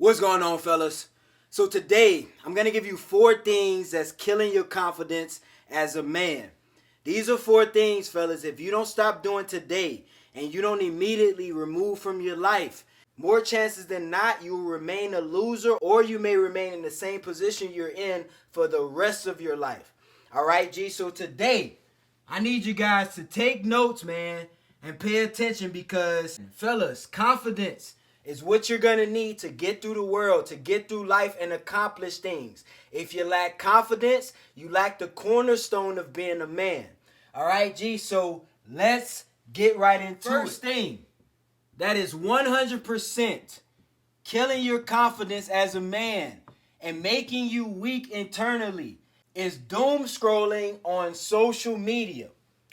What's going on, fellas? So today, I'm going to give you 4 things that's killing your confidence as a man. These are 4 things, fellas, if you don't stop doing today and you don't immediately remove from your life, more chances than not, you will remain a loser or you may remain in the same position you're in for the rest of your life. All right, G? So today, I need you guys to take notes, man, and pay attention because, fellas, confidence is what you're going to need to get through the world, to get through life and accomplish things. If you lack confidence, you lack the cornerstone of being a man. All right, G? So let's get right into it. First thing that is 100% killing your confidence as a man and making you weak internally is doom scrolling on social media.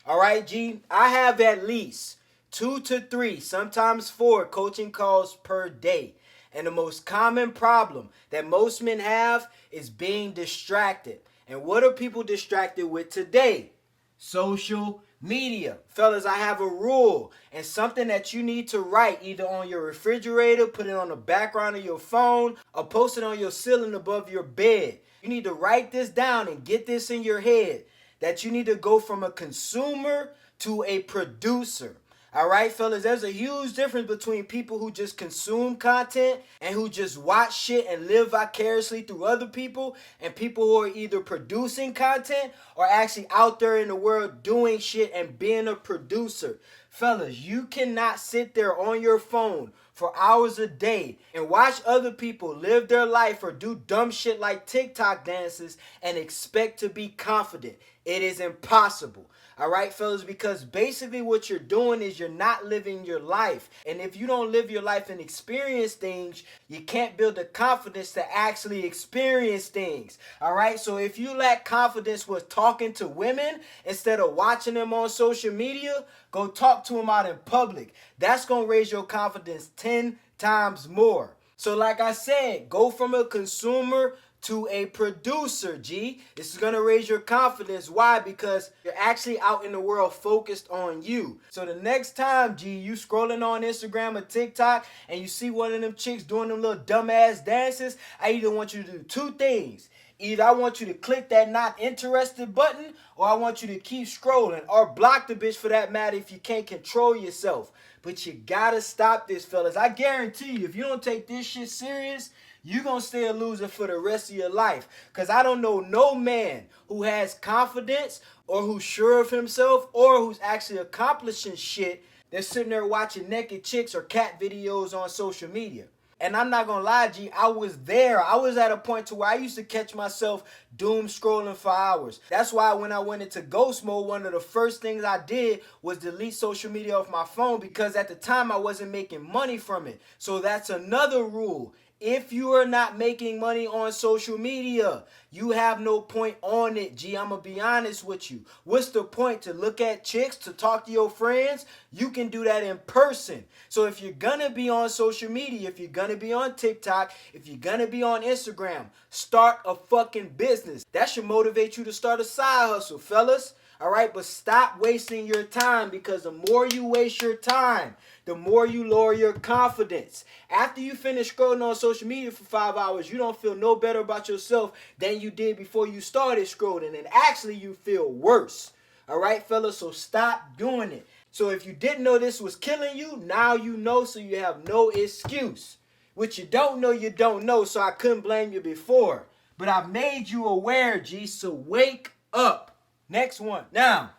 All right, G? I have at least 2 to 3, sometimes 4 coaching calls per day. And the most common problem that most men have is being distracted. And what are people distracted with today? Social media. Fellas, I have a rule and something that you need to write either on your refrigerator, put it on the background of your phone, or post it on your ceiling above your bed. You need to write this down and get this in your head that you need to go from a consumer to a producer. All right, fellas, there's a huge difference between people who just consume content and who just watch shit and live vicariously through other people and people who are either producing content or actually out there in the world doing shit and being a producer. Fellas, you cannot sit there on your phone for hours a day and watch other people live their life or do dumb shit like TikTok dances and expect to be confident. It is impossible. All right, fellas, because basically what you're doing is you're not living your life. And if you don't live your life and experience things, you can't build the confidence to actually experience things. All right, so if you lack confidence with talking to women instead of watching them on social media, go talk to them out in public. That's going to raise your confidence 10 times more. So like I said, go from a consumer to a producer, G. This is going to raise your confidence. Why? Because you're actually out in the world focused on you. So the next time, G, you scrolling on Instagram or TikTok and you see one of them chicks doing them little dumbass dances, I either want you to do 2 things. Either I want you to click that not interested button or I want you to keep scrolling or block the bitch for that matter if you can't control yourself. But you gotta stop this, fellas. I guarantee you, if you don't take this shit serious, you're going to stay a loser for the rest of your life. Because I don't know no man who has confidence or who's sure of himself or who's actually accomplishing shit that's sitting there watching naked chicks or cat videos on social media. And I'm not going to lie, G, I was there. I was at a point to where I used to catch myself doom scrolling for hours. That's why when I went into ghost mode, one of the first things I did was delete social media off my phone because at the time I wasn't making money from it. So that's another rule. If you are not making money on social media, you have no point on it, G. I'm going to be honest with you. What's the point? To look at chicks, to talk to your friends? You can do that in person. So if you're going to be on social media, if you're going to be on TikTok, if you're going to be on Instagram, start a fucking business. That should motivate you to start a side hustle, fellas. All right, but stop wasting your time because the more you waste your time, the more you lower your confidence. After you finish scrolling on social media for 5 hours, you don't feel no better about yourself than you did before you started scrolling. And actually, you feel worse. All right, fellas, so stop doing it. So if you didn't know this was killing you, now you know, so you have no excuse. What you don't know, you don't know, so I couldn't blame you before. But I made you aware, G, so wake up. Next one. Now,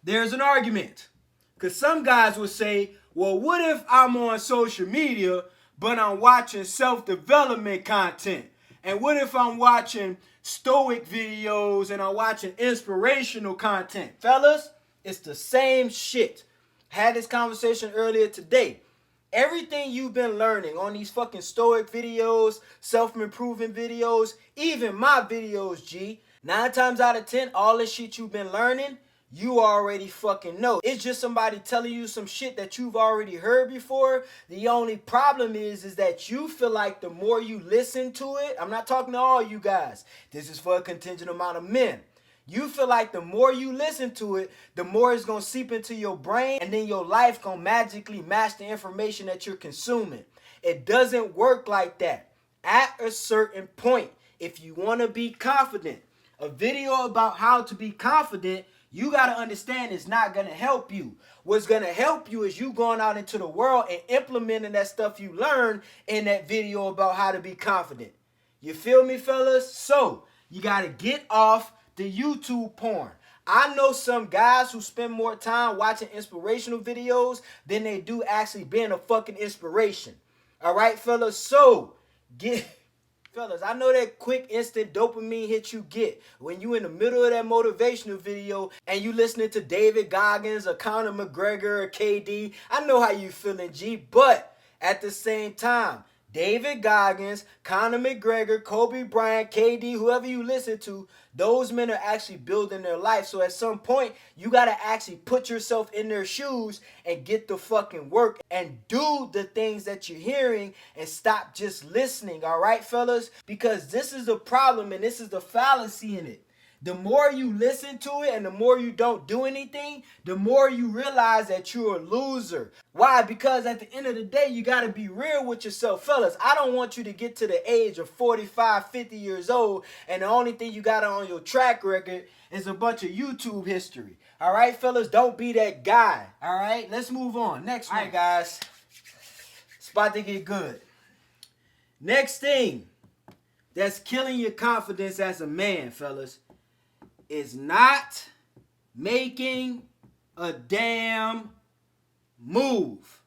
there's an argument. Because some guys would say, well, what if I'm on social media, but I'm watching self-development content? And what if I'm watching stoic videos and I'm watching inspirational content? Fellas, it's the same shit. Had this conversation earlier today. Everything you've been learning on these fucking stoic videos, self-improving videos, even my videos, G, 9 times out of 10, all this shit you've been learning, you already fucking know. It's just somebody telling you some shit that you've already heard before. The only problem is that you feel like the more you listen to it, I'm not talking to all you guys. This is for a contingent amount of men. You feel like the more you listen to it, the more it's going to seep into your brain and then your life going to magically match the information that you're consuming. It doesn't work like that. at a certain point. If you want to be confident, a video about how to be confident, you got to understand it's not going to help you. What's going to help you is you going out into the world and implementing that stuff you learned in that video about how to be confident. You feel me, fellas? So, you got to get off the YouTube porn. I know some guys who spend more time watching inspirational videos than they do actually being a fucking inspiration. All right, fellas? So, fellas, I know that quick instant dopamine hit you get when you in the middle of that motivational video and you listening to David Goggins or Conor McGregor or KD. I know how you feeling, G, but at the same time, David Goggins, Conor McGregor, Kobe Bryant, KD, whoever you listen to, those men are actually building their life. So at some point, you got to actually put yourself in their shoes and get the fucking work and do the things that you're hearing and stop just listening, all right, fellas? Because this is the problem and this is the fallacy in it. The more you listen to it and the more you don't do anything, the more you realize that you're a loser. Why? Because at the end of the day, you got to be real with yourself. Fellas, I don't want you to get to the age of 45, 50 years old and the only thing you got on your track record is a bunch of YouTube history. All right, fellas, don't be that guy. All right, let's move on. Next one, guys. It's about to get good. Next thing that's killing your confidence as a man, fellas, is not making a damn move.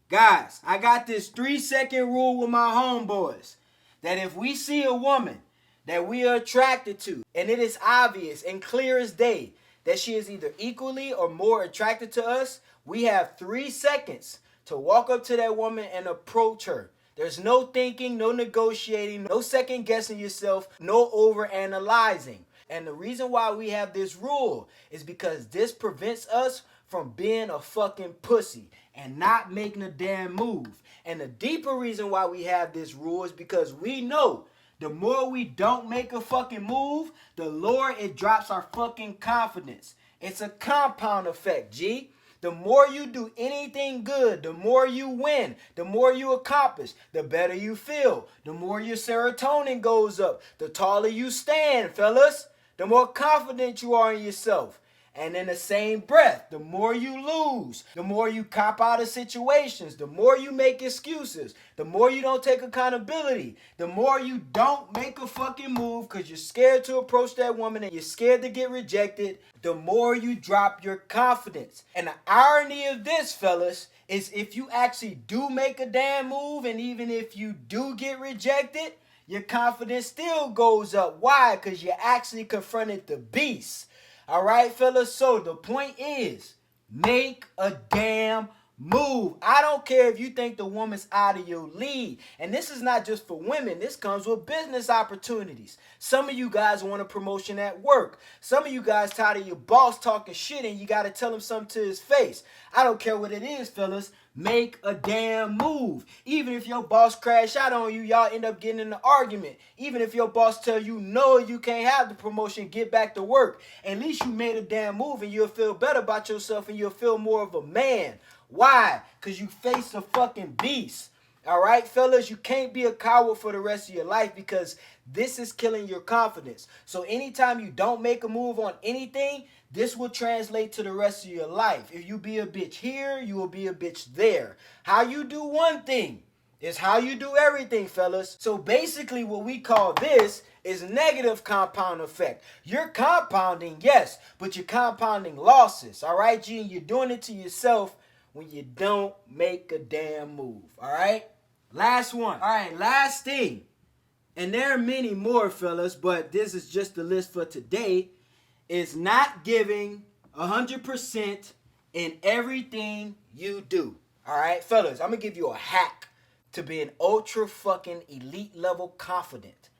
Guys, I got this 3-second rule with my homeboys that if we see a woman that we are attracted to and it is obvious and clear as day that she is either equally or more attracted to us, we have 3 seconds to walk up to that woman and approach her. There's no thinking, no negotiating, no second guessing yourself, no overanalyzing. And the reason why we have this rule is because this prevents us from being a fucking pussy and not making a damn move. And the deeper reason why we have this rule is because we know the more we don't make a fucking move, the lower it drops our fucking confidence. It's a compound effect, G. The more you do anything good, the more you win, the more you accomplish, the better you feel, the more your serotonin goes up, the taller you stand, fellas. The more confident you are in yourself. And in the same breath, the more you lose, the more you cop out of situations, the more you make excuses, the more you don't take accountability, the more you don't make a fucking move because you're scared to approach that woman and you're scared to get rejected, the more you drop your confidence. And the irony of this, fellas, is if you actually do make a damn move and even if you do get rejected, your confidence still goes up. Why? Because you actually confronted the beast. All right, fellas? So the point is, make a damn move. I don't care if you think the woman's out of your league. And this is not just for women. This comes with business opportunities. Some of you guys want a promotion at work. Some of you guys tired of your boss talking shit and you got to tell him something to his face. I don't care what it is, fellas. Make a damn move. Even if your boss crash out on you, y'all end up getting in an argument. Even if your boss tell you, no, you can't have the promotion, get back to work. At least you made a damn move and you'll feel better about yourself and you'll feel more of a man. Why? Because you face a fucking beast. All right, fellas, you can't be a coward for the rest of your life because this is killing your confidence. So anytime you don't make a move on anything, this will translate to the rest of your life. If you be a bitch here, you will be a bitch there. How you do one thing is how you do everything, fellas. So basically what we call this is negative compound effect. You're compounding, yes, but you're compounding losses, all right, G? And you're doing it to yourself when you don't make a damn move, all right? Last one. All right, last thing. And there are many more, fellas, but this is just the list for today. Is not giving 100% in everything you do. All right, fellas, I'm going to give you a hack to being ultra fucking elite level confident.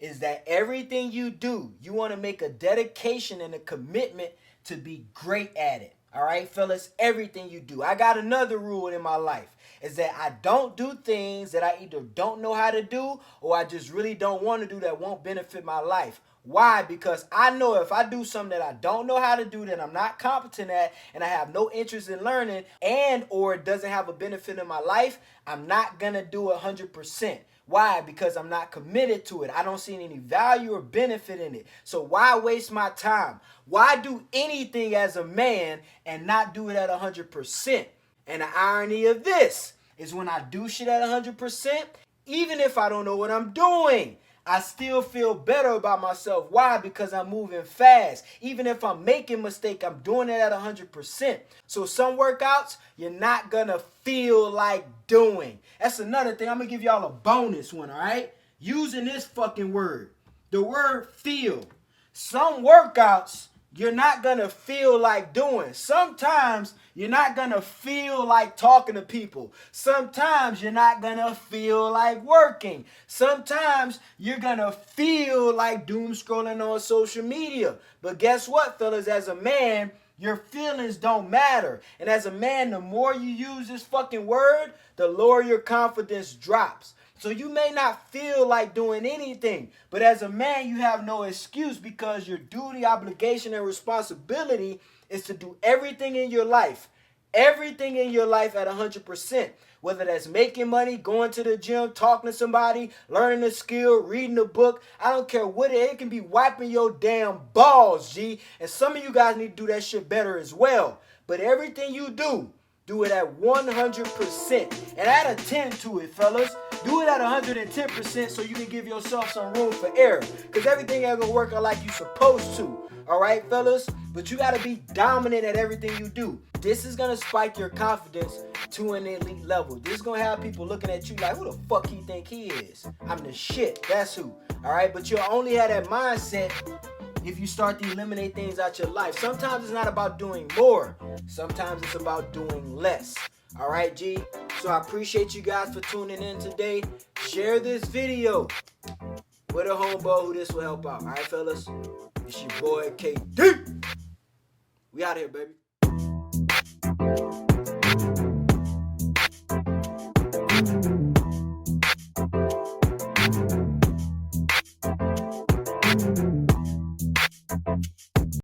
Is that everything you do, you want to make a dedication and a commitment to be great at it. All right, fellas, everything you do. I got another rule in my life. Is that I don't do things that I either don't know how to do or I just really don't want to do that won't benefit my life. Why? Because I know if I do something that I don't know how to do, that I'm not competent at, and I have no interest in learning, and or it doesn't have a benefit in my life, I'm not going to do 100%. Why? Because I'm not committed to it. I don't see any value or benefit in it. So why waste my time? Why do anything as a man and not do it at 100%? And the irony of this is when I do shit at 100%, even if I don't know what I'm doing, I still feel better about myself. Why? Because I'm moving fast. Even if I'm making a mistake, I'm doing it at 100%. So some workouts, you're not going to feel like doing. That's another thing. I'm going to give y'all a bonus one, all right? Using this fucking word. The word feel. Some workouts, you're not going to feel like doing. Sometimes you're not going to feel like talking to people. Sometimes you're not going to feel like working. Sometimes you're going to feel like doom scrolling on social media. But guess what, fellas? As a man, your feelings don't matter. And as a man, the more you use this fucking word, the lower your confidence drops. So you may not feel like doing anything, but as a man, you have no excuse because your duty, obligation, and responsibility is to do everything in your life at 100%. Whether that's making money, going to the gym, talking to somebody, learning a skill, reading a book. I don't care what it can be, wiping your damn balls, G. And some of you guys need to do that shit better as well. But everything you do it at 100%. And add a 10 to it, fellas. Do it at 110% so you can give yourself some room for error. Because everything ain't gonna work out like you're supposed to. Alright, fellas? But you gotta be dominant at everything you do. This is gonna spike your confidence to an elite level. This is gonna have people looking at you like, who the fuck he think he is? I'm the shit. That's who. Alright, but you'll only have that mindset if you start to eliminate things out your life. Sometimes it's not about doing more. Sometimes it's about doing less. All right, G? So I appreciate you guys for tuning in today. Share this video with a homeboy who this will help out. All right, fellas? It's your boy, KD. We out here, baby.